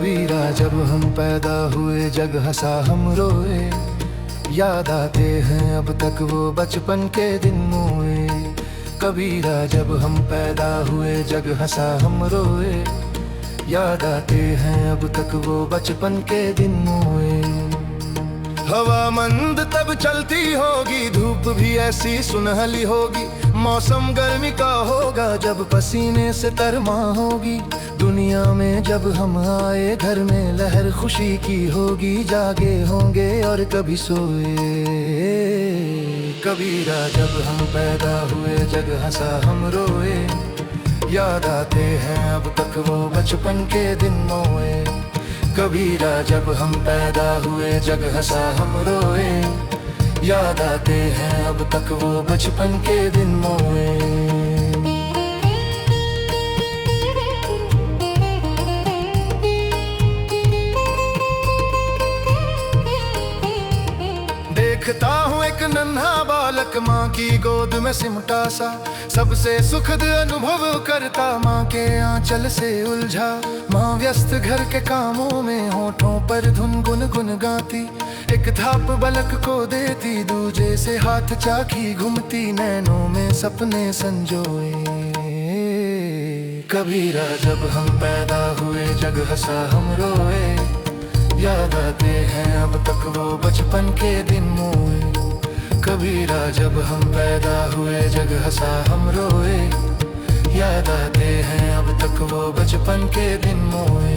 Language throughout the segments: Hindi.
कबीरा जब हम पैदा हुए जग हंसा हम रोए, याद आते हैं अब तक वो बचपन के दिन मोए। कबीरा जब हम पैदा हुए जग हंसा हम रोए, याद आते हैं अब तक वो बचपन के दिन मोए। हवा मंद तब चलती होगी, धूप भी ऐसी सुनहली होगी, मौसम गर्मी का होगा जब पसीने से तरमा होगी। दुनिया में जब हम आए घर में लहर खुशी की होगी, जागे होंगे और कभी सोए। कबीरा जब हम पैदा हुए जग हंसा हम रोए, याद आते हैं अब तक वो बचपन के दिन मोए। कबीरा जब हम पैदा हुए जग हंसा हम रोए, याद आते हैं अब तक वो बचपन के दिन मोए। देखता हूँ एक नन्हा बालक माँ की गोद में सिमटा सा, सबसे सुखद अनुभव करता माँ के आंचल से उलझा। माँ व्यस्त घर के कामों में होठों पर धुन गुनगुन गाती, एक थाप बालक को देती, दूजे से हाथ चाकी घूमती, नैनों में सपने संजोए। कबीरा जब हम पैदा हुए जग हंसा हम रोए, याद आते हैं अब तक वो बचपन के दिन मोए। कबीरा जब हम पैदा हुए जग हंसा हम रोए, याद आते हैं अब तक वो बचपन के दिन मोए।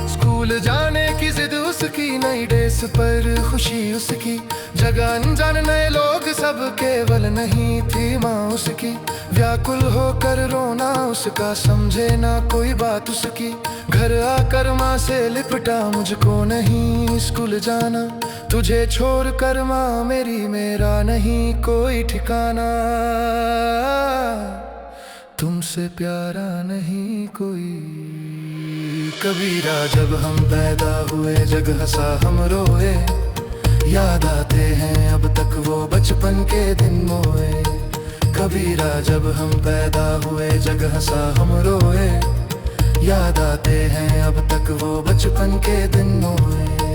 स्कूल जाने की जिद उसकी, नई ड्रेस पर खुशी उसकी, जगह अनजान नए लोग सब केवल नहीं थी माँ उसकी। व्याकुल होकर रोना उसका, समझे ना कोई बात उसकी, घर आकर माँ से लिपटा, मुझको नहीं स्कूल जाना, तुझे छोड़ कर माँ मेरी मेरा नहीं कोई ठिकाना, तुमसे प्यारा नहीं कोई। कबीरा जब हम पैदा हुए जग हंसा हम रोए, याद आते हैं अब तक वो बचपन के दिन मोए। कबीरा जब हम पैदा हुए जग हंसा हम रोए, याद आते हैं अब तक वो बचपन के दिन मोए।